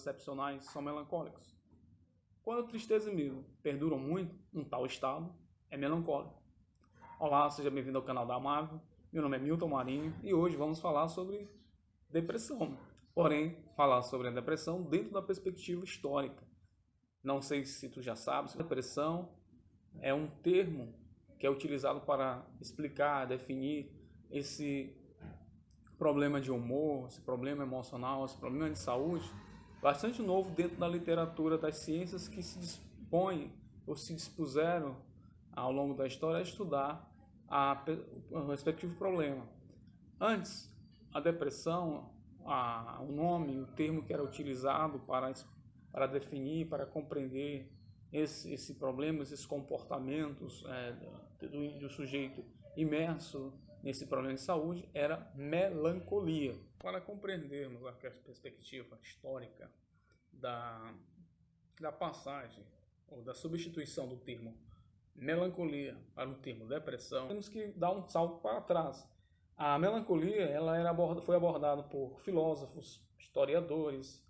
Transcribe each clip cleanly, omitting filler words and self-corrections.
excepcionais são melancólicos. Quando a tristeza e medo perduram muito, um tal estado é melancólico. Olá, seja bem-vindo ao canal da Amável. Meu nome é Milton Marinho e hoje vamos falar sobre depressão. Porém, falar sobre a depressão dentro da perspectiva histórica. Não sei se tu já sabes, depressão é um termo que é utilizado para explicar, definir esse problema de humor, esse problema emocional, esse problema de saúde, bastante novo dentro da literatura das ciências que se dispõem ou se dispuseram ao longo da história a estudar o respectivo problema. Antes, a depressão, o nome, o termo que era utilizado para definir, para compreender esse problema, esses comportamentos do sujeito imerso nesse problema de saúde, era melancolia. Para compreendermos a perspectiva histórica da passagem ou da substituição do termo melancolia para o termo depressão, temos que dar um salto para trás. A melancolia foi abordada por filósofos, historiadores,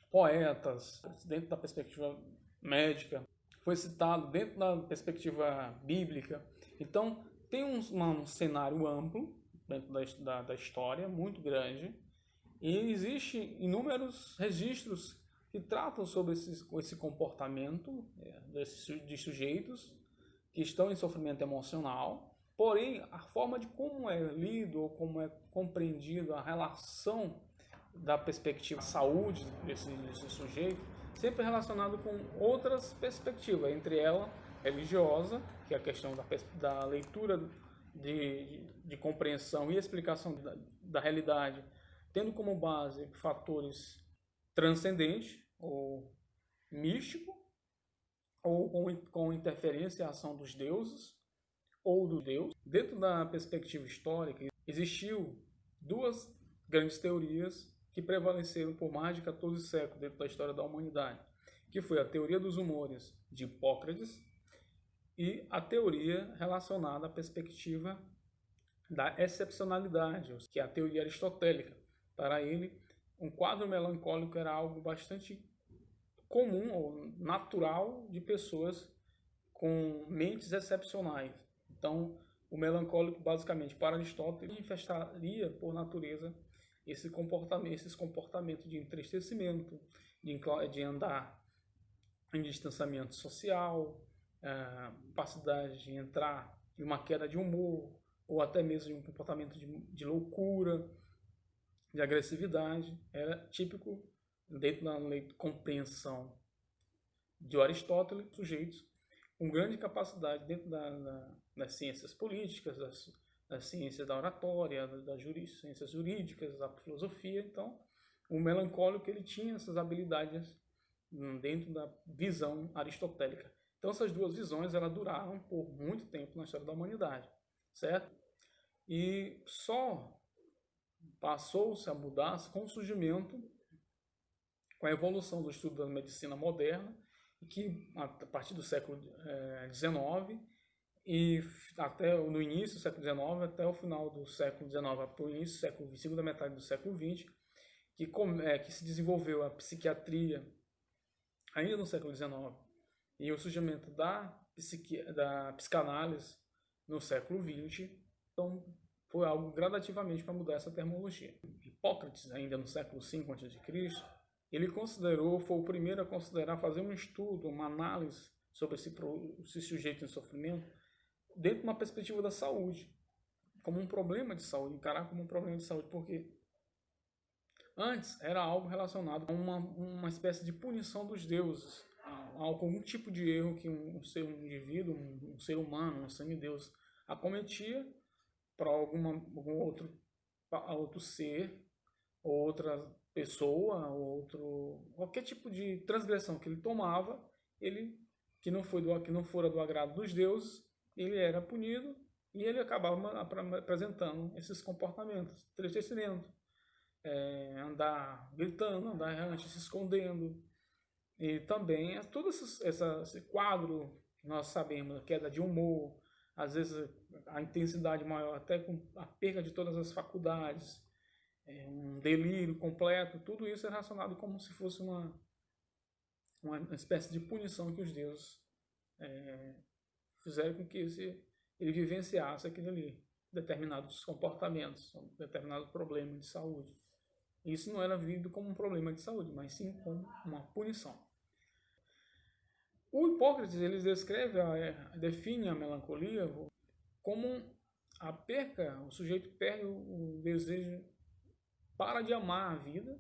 poetas, dentro da perspectiva médica, foi citado dentro da perspectiva bíblica. Então, tem um cenário amplo dentro da história, muito grande, e existem inúmeros registros que tratam sobre esse comportamento de sujeitos que estão em sofrimento emocional. Porém, a forma de como é lido ou como é compreendida a relação da perspectiva de saúde desse sujeito, sempre relacionado com outras perspectivas, entre elas religiosa, que é a questão da leitura de compreensão e explicação da realidade, tendo como base fatores transcendentes ou místico, ou com interferência e ação dos deuses ou do Deus. Dentro da perspectiva histórica, existiu duas grandes teorias que prevaleceram por mais de 14 séculos dentro da história da humanidade, que foi a teoria dos humores de Hipócrates e a teoria relacionada à perspectiva da excepcionalidade, que é a teoria aristotélica. Para ele, um quadro melancólico era algo bastante comum ou natural de pessoas com mentes excepcionais. Então, o melancólico, basicamente, para Aristóteles, manifestaria por natureza esses comportamentos de entristecimento, de andar em distanciamento social, capacidade de entrar em uma queda de humor, ou até mesmo em um comportamento de loucura, de agressividade. Era típico dentro da compreensão de Aristóteles, sujeitos com grande capacidade dentro das ciências políticas, das ciências da oratória, das ciências jurídicas, da filosofia. Então, o melancólico ele tinha essas habilidades dentro da visão aristotélica. Então, essas duas visões elas duraram por muito tempo na história da humanidade, certo? E só passou-se a mudar com o surgimento, com a evolução do estudo da medicina moderna, que a partir do século XIX e até no início do século XIX, até o final do século XIX, para o início do século, segunda metade do século XX, que se desenvolveu a psiquiatria ainda no século XIX e o surgimento da psicanálise no século XX. Então, foi algo gradativamente para mudar essa terminologia. Hipócrates, ainda no século V a.C., ele foi o primeiro a considerar fazer um estudo, uma análise sobre esse sujeito em sofrimento dentro de uma perspectiva da saúde, como um problema de saúde, encarar como um problema de saúde, porque antes era algo relacionado a uma espécie de punição dos deuses, a algum tipo de erro que um indivíduo, um ser humano, um semideus acometia para algum outro ser, outra pessoa, qualquer tipo de transgressão que ele tomava, que não fora do agrado dos deuses, ele era punido e ele acabava apresentando esses comportamentos, entristecimento, andar gritando, andar errante, se escondendo. E também todo esse quadro que nós sabemos, queda de humor, às vezes a intensidade maior, até com a perda de todas as faculdades, um delírio completo, tudo isso é relacionado como se fosse uma espécie de punição que os deuses fizeram com que ele vivenciasse aquilo ali, determinados comportamentos, determinados problemas de saúde. Isso não era visto como um problema de saúde, mas sim como uma punição. O Hipócrates ele define a melancolia como a perca, o sujeito perde o desejo, para de amar a vida,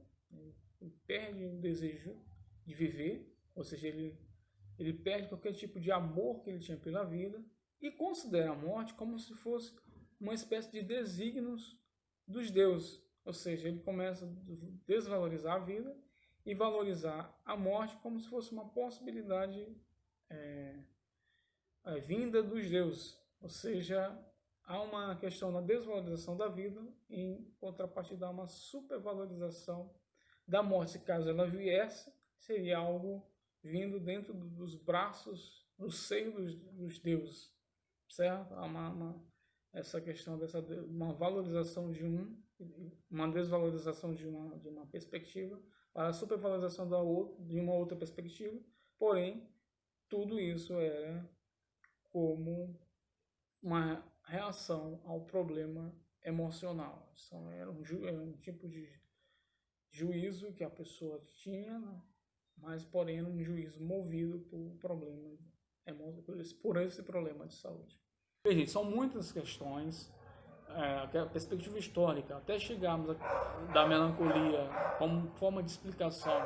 ele perde o desejo de viver, ou seja, ele perde qualquer tipo de amor que ele tinha pela vida e considera a morte como se fosse uma espécie de desígnios dos deuses, ou seja, ele começa a desvalorizar a vida e valorizar a morte como se fosse uma possibilidade vinda dos deuses, ou seja, há uma questão da desvalorização da vida em contrapartida a uma supervalorização da morte. Se caso ela viesse, seria algo vindo dentro dos braços, do seio dos deuses, certo? Há essa questão uma valorização uma desvalorização de uma perspectiva para a supervalorização de uma outra perspectiva, porém, tudo isso era como uma reação ao problema emocional. Então, era um tipo de juízo que a pessoa tinha, mas porém um juízo movido por esse problema de saúde. Bem, gente, são muitas questões, a perspectiva histórica, até chegarmos da melancolia como forma de explicação,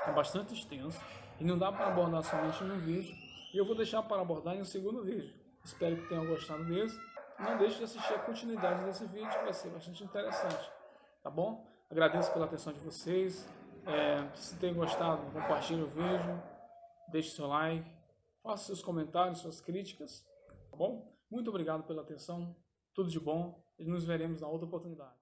é bastante extenso e não dá para abordar somente em um vídeo, e eu vou deixar para abordar em um segundo vídeo. Espero que tenham gostado desse. Não deixe de assistir a continuidade desse vídeo, que vai ser bastante interessante, tá bom? Agradeço pela atenção de vocês. Se tem gostado, compartilhe o vídeo, deixe seu like, faça seus comentários, suas críticas, tá bom? Muito obrigado pela atenção, tudo de bom e nos veremos na outra oportunidade.